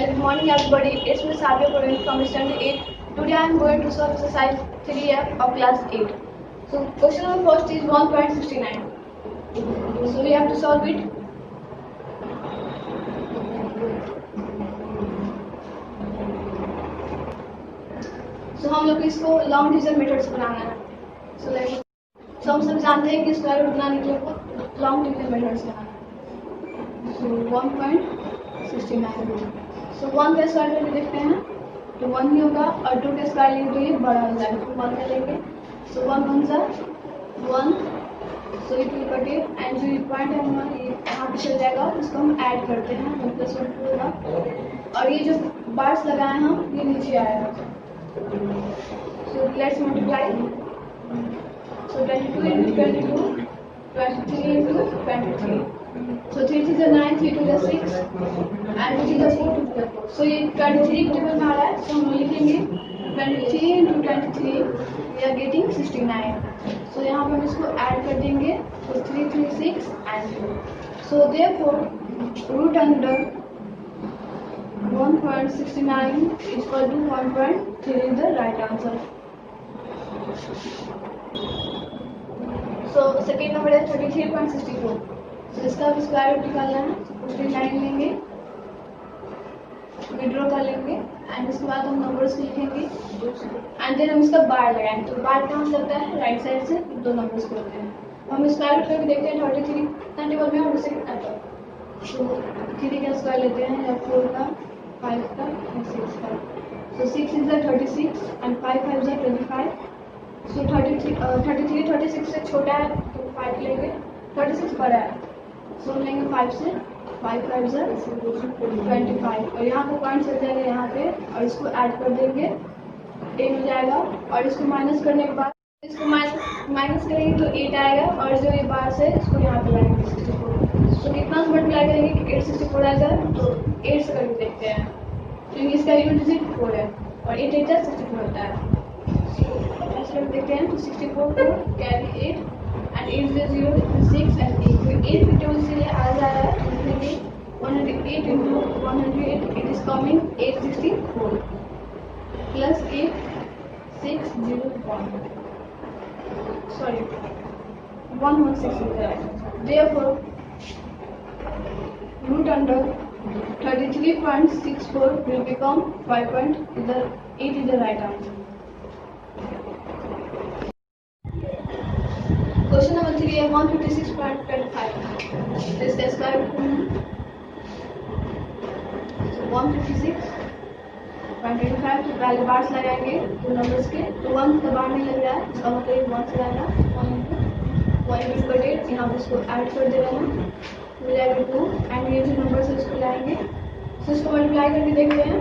Good morning everybody, it's Miss Abia Puran from standard 8. Today I am going to solve exercise 3F of class 8. So question number first is 1.69. So we have to solve it. So हम लोग इसको long division method से बनाना है. So हम सब जानते हैं कि स्क्वायर रूट बनाने के लिए आपको लॉन्ग डिवीजन मेथड से बनाना है. So 1.69. So 1 का स्क्वायर करके देखते हैं तो 1 ही होगा और 2 का स्क्वायर लेंगे तो ये बड़ा हो जाएगा तो 1 का लेंगे. So 1 1 सा 1. So it will cut it and जो पॉइंट है हमारा ये यहाँ पे चल जाएगा इसको हम ऐड करते हैं 1 + 1 2 होगा और ये जो बार्स लगाए हम ये नीचे आएगा. So let's multiply. So 22 into 22, 23 into 23. So 3 3 is 9, 3 2 is 6, and which is the 4 2 is 4. So ये 23 टेबल में आ रहा है, so हम लिखेंगे 23 into 23, we are getting 69. So यहाँ पर हम इसको ऐड कर देंगे, so 3 3 6 and 2. So therefore root under 1.69 is equal to 1.3 is the right answer. So second number है 33.64. So इसका भी स्क्वायर रूट निकालना है. 59 लेंगे, विड्रॉ कर लेंगे एंड इसके बाद हम नंबर्स लिखेंगे एंड देन हम इसका बार लगाएंगे. तो बार कहाँ से लगता है? राइट साइड से दो नंबर्स को होते हैं. हम स्क्वायर रूट करके देखते हैं 33 कितना टेबल में और उसे कितना टेबल. तो 3 का स्क्वायर लेते हैं या 4 का 5 का और 6 का. So 6 is the 36 and 5 5 is the 25. So 33 36 से छोटा है तो 5 लेंगे, 36 बड़ा है so हम लेंगे 5 से. 5 5 is 25 और यहाँ पे पॉइंट चल जाएगा यहाँ पे और इसको ऐड कर देंगे 10 हो जाएगा और इसको माइनस करने के बाद इसको माइनस करेंगे तो 8 आएगा और जो ये बार से इसको यहाँ पे लाएंगे 64. तो कितना से मल्टीप्लाई करेंगे कि 864 आएगा तो 8 से करके देखते हैं तो इसका यूनिट डिजिट 4 है और 8 8 64 होता है. ऐसे करके देखते हैं तो 64 को कैरी 8 and 8 is 0 6 and 8. तो 8 टेबल से ये आ जा रहा है लिखेंगे 108 into 108 it is coming 864 plus 8 601. Sorry 116 is right. Therefore root under 33.64 will become 5.8 is the right answer. Question number 3 है 156.25. इसका स्क्वायर रूट है 156.25. तो पहले बार्स लगाएंगे दो नंबर्स के तो 1 का बार नहीं लग रहा है इसका मतलब 1 से आएगा 1 into 8 यहाँ पे इसको ऐड कर दे रहे हैं हो जाएगा 2 एंड ये जो नंबर है उसको लाएंगे. तो इसको मल्टीप्लाई करके देखते हैं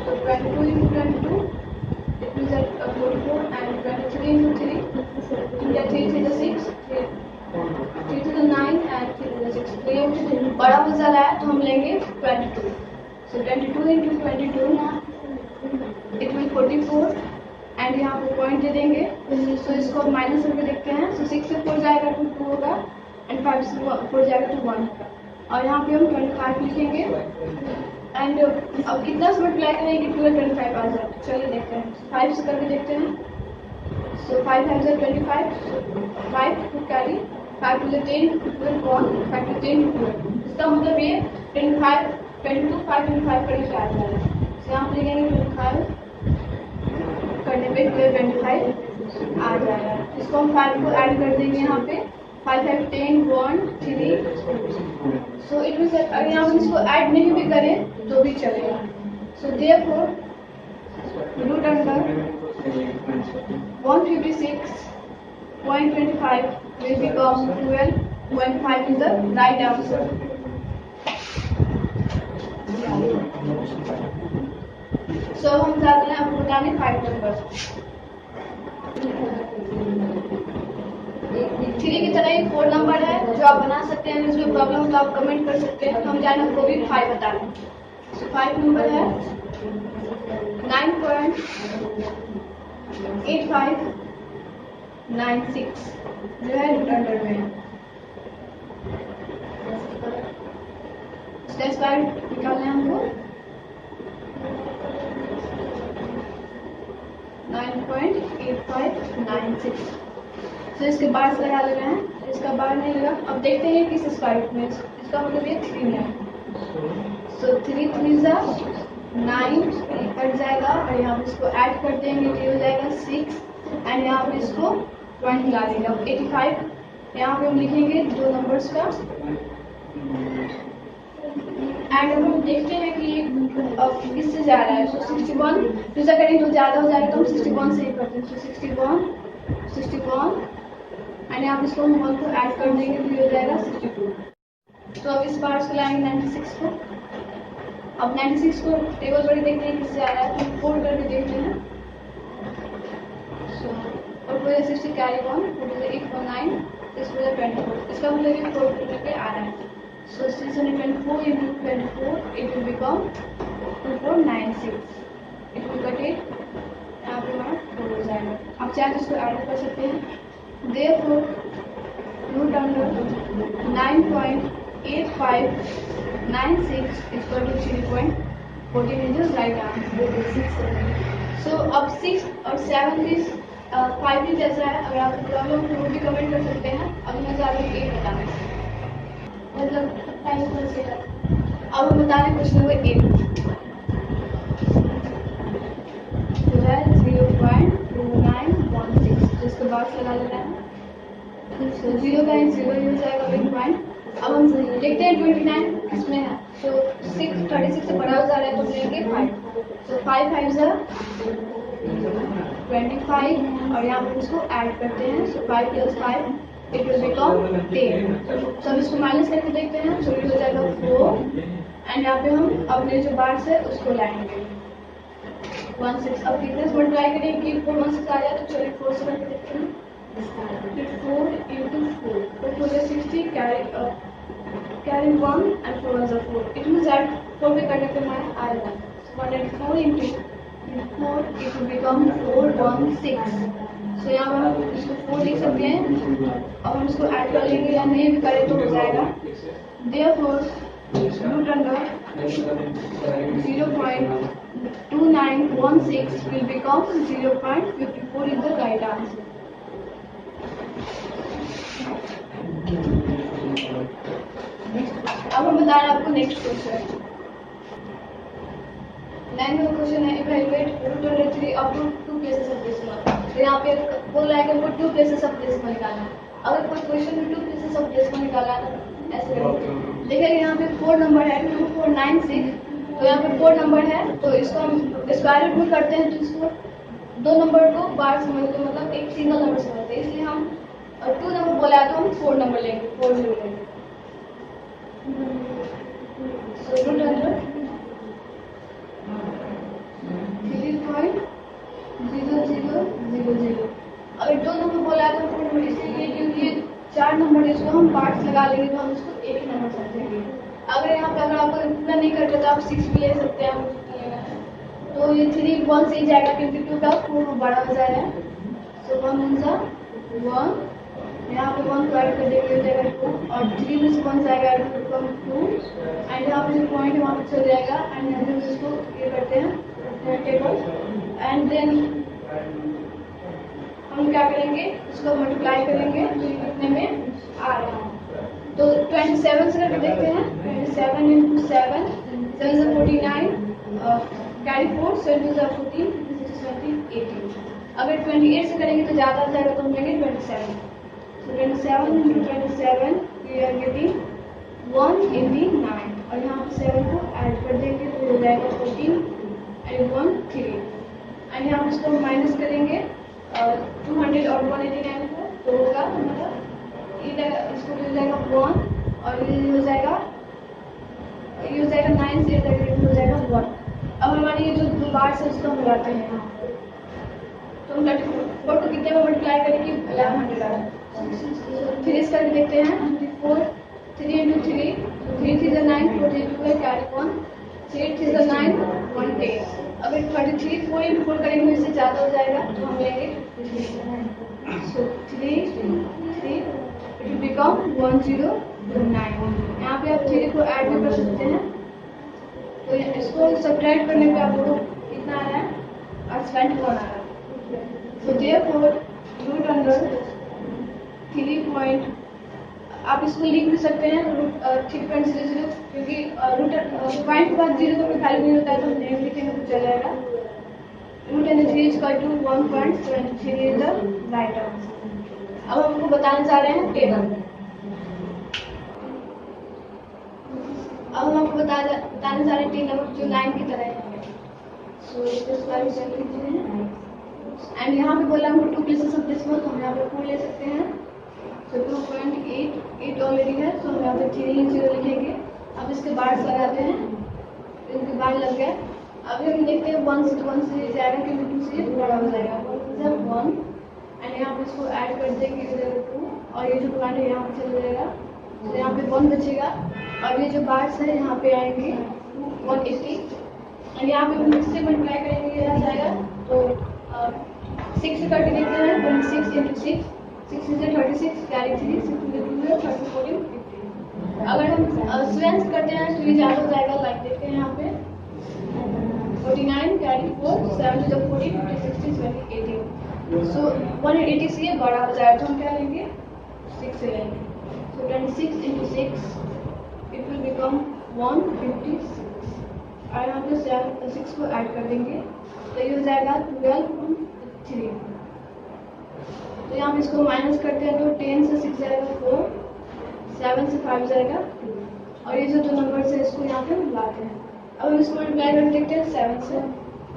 तो 22 into 22 it means that 44 and 23 into 3 या 3 3 is 6 3 3 is 9 and 3 is 6. तो ये मुझे बड़ा हो जा रहा है तो हम लेंगे 22. So 22 into 22 it will 44 and यहाँ पे पॉइंट दे देंगे. सो इसको माइनस करके देखते हैं. सो 6 से 4 जाएगा तो 2 होगा एंड 5 से 4 जाएगा तो 1 होगा और यहाँ पे हम 25 लिखेंगे एंड अब कितना से मल्टीप्लाई करेंगे 25 आ जाए. चलिए देखते हैं 5 से करके देखते हैं. सो 5 5 is 25. 5 to carry 5 to the 10 12 1 5 to 10 12. इसका मतलब ये 25 22 5 into 5 करके आ जा रहा है. सो यहाँ पे लिखेंगे 25 करने पे 25 आ जाएगा. इसको हम 5 को ऐड कर देंगे यहाँ पे 5 5 10 1 3. सो इट मींस अगर यहाँ पे इसको ऐड नहीं भी करें तो भी चलेगा. So therefore root under 156.25 will become 12.5 is the right answer. So हम जाते हैं आपको बताने 5 नंबर 3 की तरह एक 4 नंबर है जो आप बना सकते हैं. इसमें प्रॉब्लम हो तो आप कमेंट कर सकते हैं. हम जाने को भी 5 बता दें. सो 5 नंबर है 9.8596 जो है रूट अंडर में. इसका स्क्वायर निकालना है हमको 96। तो इसके बार्स लगा ले रहे हैं, इसका बार नहीं लगा। अब देखते हैं किस स्क्वायर में, इसका मतलब ये 3 है। सो 3 3 जा 9 कट जाएगा और यहाँ पे इसको ऐड कर देंगे तो ये हो जाएगा 6 एंड यहाँ पे इसको पॉइंट लगा देंगे। अब 85 यहाँ पे हम लिखेंगे दो नंबर्स का एंड अब हम देखते हैं कि अब किससे जा रहा है। सो 61 दूसरा करेंगे तो ज़्यादा हो जाएगा तो हम 61 से ही करते हैं। सो 61 एंड यहाँ पे इसको हम 1 को ऐड कर देंगे तो ये हो जाएगा 62। तो अब इस बार इसको लाएंगे 96 को। अब 96 को टेबल पर देखते हैं किससे आ रहा है, तो 4 करके देखते हैं। सो और पूरे 60 कैरी 1 8 4 9 इस पूरे 24, इसका मतलब ये 4 करके आ रहा है। सो 624 into 24 it will become 2496। It will cut it, यहाँ पे हमारा 4 हो जाएगा। अब चाहे तो इसको ऐड कर सकते हैं। Therefore, root under 9.8596 is equal to 3.14 is the right answer। So अब 6 और 7 भी 5 भी जैसा है। अगर आपको प्रॉब्लम तो वो भी कमेंट कर सकते हैं। अब मैं जा रही हूँ 8 बताने, मतलब टाइम पर से। अब हम बता रहे हैं क्वेश्चन नंबर 8 जो है 0.2916, जिसके बाद लगा लेना है। तो 0 का 0 हो जाएगा 1 पॉइंट। अब हम देखते हैं 29 किसमें है। तो 36 से बड़ा हो जा रहा है तो लेंगे 5। तो 5 5 जा 25 और यहाँ पर इसको ऐड करते हैं। सो 5 + 5 इट विल बिकम 10। तो अब इसको माइनस करके देखते हैं तो ये हो जाएगा 4 एंड यहाँ पे हम अपने जो बार्स है उसको लाएंगे 16। अब कितने से मल्टीप्लाई करेंगे कि 4 1 6 आ जाए तो चलिए 4 से करके देखते हैं। 4 into 4 तो 4 is 60 carry 1 and 4 is 4। It means that 4 पे करने पे हमारा आएगा 104 into 4 it will become 416। सो यहाँ पर हम इसको 4 लिख सकते हैं। अब हम इसको ऐड कर लेंगे या नहीं भी करें तो हो जाएगा। Therefore root under 0.2916 will become 0.54 is the right answer। अब हम बता रहे हैं आपको नेक्स्ट क्वेश्चन। 9 नंबर क्वेश्चन है evaluate root under 3 up to 2 places of decimal. तो यहाँ पे बोल रहा है कि हमको 2 प्लेसेस ऑफ डेसिमल निकालना है। अगर कोई क्वेश्चन में 2 प्लेसेस ऑफ डेसिमल निकालना है तो ऐसे करेंगे। देखिए यहाँ पे 4 नंबर है 2496, तो यहाँ पे 4 नंबर है तो इसको हम स्क्वायर रूट में करते हैं तो इसको 2 नंबर को बार समझते हैं, मतलब एक सिंगल नंबर समझते हैं। इसलिए हम 2 नंबर बोला है तो हम 4 नंबर लेंगे, 4 लेंगे। So root under 3.0000। अगर 2 नंबर बोला है तो 4 नंबर, इसलिए क्योंकि ये 4 नंबर इसको हम पार्ट्स लगा लेंगे तो हम इसको एक ही नंबर समझेंगे। अगर यहाँ पे अगर आपको पूरा नहीं करते तो आप 6 भी ले सकते हैं। तो ये 3 1 से ही जाएगा क्योंकि 2 का 4 बड़ा हो जा रहा है। सो 1 × 1 यहाँ पे 1 को ऐड कर देंगे हो जाएगा 2 और 3 में से 1 जाएगा 2 एंड यहाँ पे जो पॉइंट है वहाँ पे चल जाएगा एंड यहाँ पे इसको ये करते हैं टेबल एंड देन हम क्या करेंगे इसको मल्टीप्लाई करेंगे तो ये कितने में आ रहा है। तो 27 से करके देखते हैं। 27 × 7 7 से 49 कैरी 4 7 2 14 18। अगर 28 से करेंगे तो ज़्यादा आ जाएगा तो हम लेंगे 27। So 27 × 27 we are getting 189 और यहाँ पे 7 को ऐड कर देंगे तो हो जाएगा 14 and 1 3 एंड यहाँ पे इसको माइनस करेंगे 200 और 189 को तो होगा मतलब ये इसको हो जाएगा 1 और ये हो जाएगा 9 से हो जाएगा 1। अब हमारे ये जो 2 बार से उसको मिलाते हैं यहाँ तो हम 34 को कितने में मल्टीप्लाई करेंगे 1100 आ रहा है। 3 करके देखते हैं 4 3 × 3 3 3 9 4 2 कैरी 1 3 3 9 1 10। अगर 33 4 × 4 करेंगे इससे ज़्यादा हो जाएगा तो हम लेंगे 3 3 इट विल बिकम 1029। यहाँ पे आप 3 को ऐड भी कर सकते हैं तो इसको सब्ट्रैक्ट करने पे आपको कितना आ रहा है 21 आ रहा है। So therefore रूट अंडर 3 आप इसको लिख भी सकते हैं रूट 3.00 क्योंकि रूट पॉइंट के बाद 0 का कोई वैल्यू नहीं होता है तो हम नहीं लिखेंगे तो चल जाएगा। Root under 3 is equal to 1.73 is the right answer. अब हमको बताने जा रहे हैं टेबल। अब हम आपको बताने जा रहे हैं टेन नंबर जो 9 की तरह है। सो इस बार चेक कीजिए एंड यहाँ पे बोला हमको 2 प्लेसेस ऑफ डेसिमल तो हम यहाँ पे 4 ले सकते हैं। सो 2.88 ऑलरेडी है तो हम यहाँ पे 3 लिखेंगे। अब इसके बार्स लगाते हैं, इनके बार लग गए। अभी हम देखते हैं 1 से 1 से जाएगा क्योंकि 2 से बड़ा हो जाएगा। 1 एंड यहाँ पे इसको ऐड कर देंगे 2 और ये जो प्लांट है यहाँ पे चला जाएगा तो यहाँ पे 1 बचेगा और ये जो बार्स है यहाँ पे आएंगे 180 और यहाँ पे हम इससे मल्टीप्लाई करेंगे ये आ जाएगा। तो 6 से करके देखते हैं 26 into 6 6 is 36 कैरी 3 6 is 2 30 40 50। अगर हम 7 से करते हैं तो ये ज़्यादा हो जाएगा। लाइक देखते हैं यहाँ पे 49 कैरी 4 7 to 40 50 60 20 80। सो 180 से ये बड़ा हो जाएगा तो हम क्या लेंगे 6 से लेंगे। सो 26 into 6 it will become 156 और यहाँ पे 6 को ऐड कर देंगे तो ये हो जाएगा 12.3। तो यहाँ पे इसको माइनस करते हैं तो 10 से 6 जाएगा 4 7 से 5 जाएगा और ये जो 2 नंबर है इसको यहाँ पे मिलाते हैं। अब हम इसको मल्टीप्लाई करके देखते हैं 7 से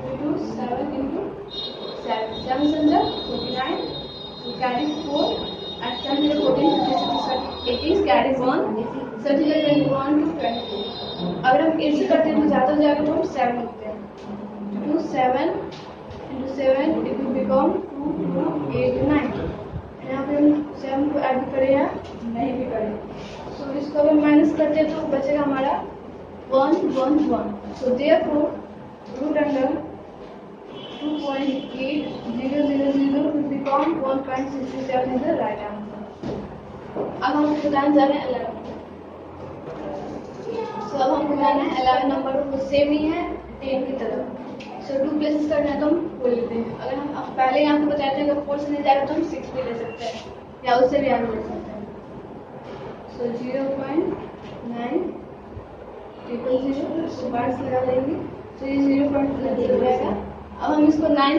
32 7 into 7 7 से 49 carry 4 and 7 to 14 56 80 carry 1 30 21 to 22। अगर हम ऐसे करते हैं तो ज़्यादा हो जाएगा तो हम 7 लिखते हैं। 2 7 into 7 it will become 2 2 8 9। यहाँ पे हम 7 को ऐड भी करें या नहीं भी करें। सो इसको हम माइनस करते हैं तो बचेगा हमारा 1 1 1। So therefore root under 2.8000 will become 1.67 is the right answer। अब हम बताने जा रहे हैं 11। सो अब हम बताना है 11 नंबर वो सेम ही है 10 की तरफ। सो 2 प्लेसेस करना है तो हम 4 लेते हैं। अगर हम पहले यहाँ पे बताए थे अगर 4 से नहीं जाएगा तो हम 6 भी ले सकते हैं या उससे भी आगे ले सकते हैं। सो 0.900 बार्स लगा लेंगे तो ये 0.0 हो जाएगा। अब हम इसको 9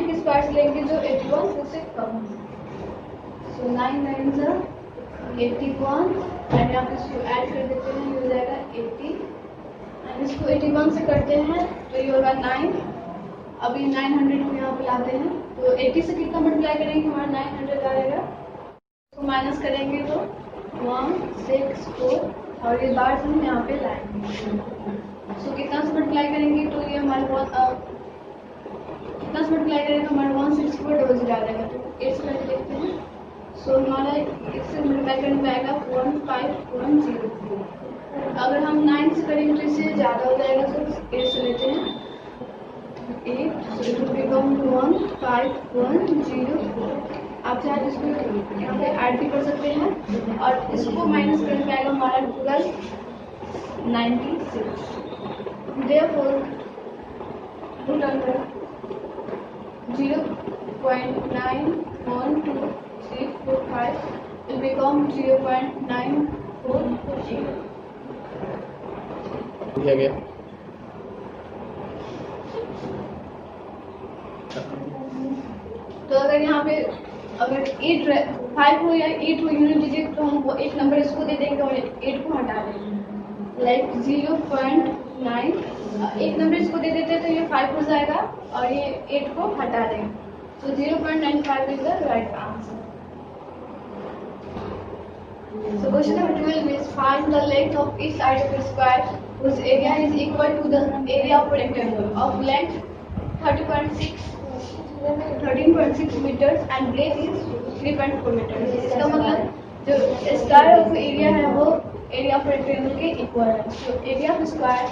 के स्क्वायर लेंगे जो 81 से कम है। सो 9 9 जा 81 एंड यहाँ पे इसको ऐड कर देते हैं ये हो जाएगा 80 एंड इसको 81 से करते हैं तो ये होगा 9। अभी 900 को यहाँ पे लाते हैं तो 80 से कितना मल्टीप्लाई करेंगे हमारा 900 आएगा। इसको माइनस करेंगे तो 1 6 4 और ये बार हम यहाँ पे लाएंगे। सो कितना से मल्टीप्लाई करेंगे तो ये हमारे कितना से मल्टीप्लाई करेंगे हमारा 164 डबल जीरो आ जाएगा। तो 8 से करके देखते हैं। सो हमारा इससे मल्टीप्लाई करने में आएगा 1510। अगर हम 9 से करेंगे तो इससे ज़्यादा हो जाएगा तो 8 से लेते हैं 8 so it will become 1510। आप चाहे इसको यहाँ पे ऐड भी कर सकते हैं और इसको माइनस करने में आएगा हमारा 1296। Therefore root under 0.912345 will become 0.948। दिया गया। तो अगर यहाँ पे अगर 5 हो या 8 हो यूनिट डिजिट तो हम वो एक नंबर इसको दे देंगे और 8 को हटा देंगे। लाइक 0.9 एक नंबर इसको दे देते हैं तो ये 5 हो जाएगा और ये 8 को हटा देंगे। तो 0.95 is the right answer. So question number 12 is find the length of each side of a square whose area is equal to the area of a rectangle of length 13.6 meters and breadth is 3.4 meters। इसका मतलब जो square of area है वो area of rectangle के equal है। तो area of square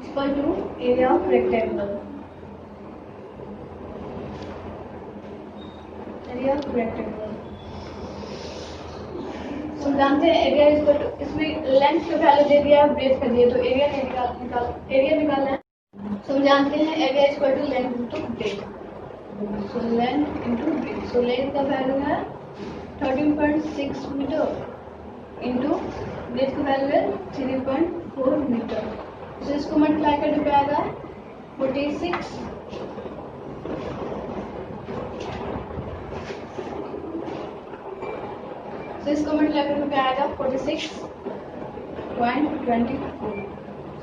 equal to area of rectangle. Area of rectangle हम जानते हैं एरिया इक्वल टू इसमें लेंथ का वैल्यू दे दिया है ब्रेथ का दिया तो एरिया नहीं एरिया निकालना है। सो हम जानते हैं area equal to length into breadth. So length into breadth, so length का वैल्यू है 13.6 मीटर इंटू ब्रेथ का वैल्यू है 3.4 मीटर। तो इसको मल्टीप्लाई करने पे आएगा 46 तो इसको मल्टीप्लाई करने पे आएगा 46.24।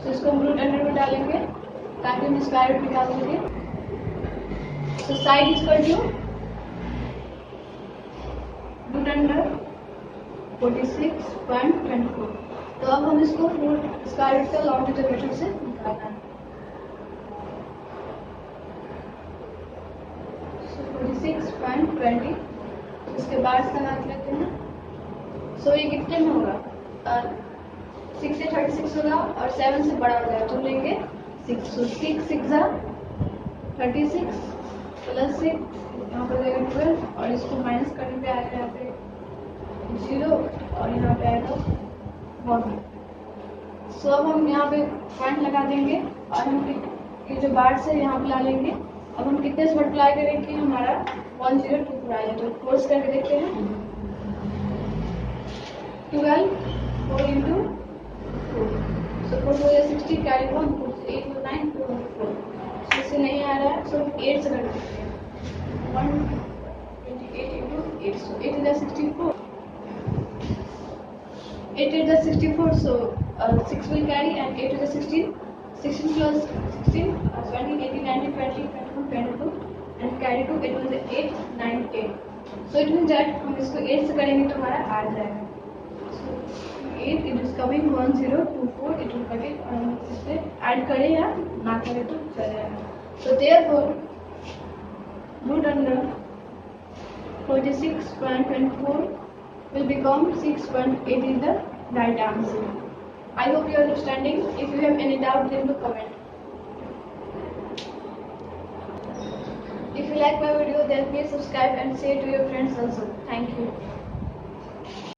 तो इसको हम रूट अंडर में डालेंगे ताकि हम स्क्वायर रूट निकाल सकें। तो side equal to root under 46.24। तो अब हम इसको रूट स्क्वायर रूट का लॉन्ग डिटरमिनेंट से निकालना है। 46.20 इसके बाद से लगा लेते हैं। सो ये कितने में होगा? 6 से 36 होगा और 7 से बड़ा हो जाएगा तो लेंगे 6। सो 6 6 36 प्लस 6 यहाँ पर जाएगा 12 और इसको माइनस करने पे आएगा यहाँ पे 0 और यहाँ पे आएगा 1। सो अब हम यहाँ पे पॉइंट लगा देंगे और हम ये जो बार से यहाँ पे ला लेंगे। अब हम कितने से मल्टीप्लाई करेंगे कि हमारा 1024 आ जाए। तो फोर्स करके देखते हैं 12 4 इंटू 4। सो 4 हो जाए 60 कैरी 1 4 से 8 हो 9 2 4। सो इससे नहीं आ रहा है सो 8 से कर देते हैं 128 into 8। So 8 is 64 8 is 64 so 6 will carry and 8 is 16 16 plus 16 20 18 19 20 21 22 and carry 2 it was 8 9 10। so it means that हम इसको 8 से करेंगे तो हमारा आ जाएगा। so 8 it is coming 1024 it will cut it और हम इससे ऐड करें या ना करें तो चल जाएगा। so therefore root under 46.24 will become 6.8 is the right answer. I hope you are understanding. If you have any doubt, then do comment. If you like my video, then please subscribe and share to your friends also. Thank you.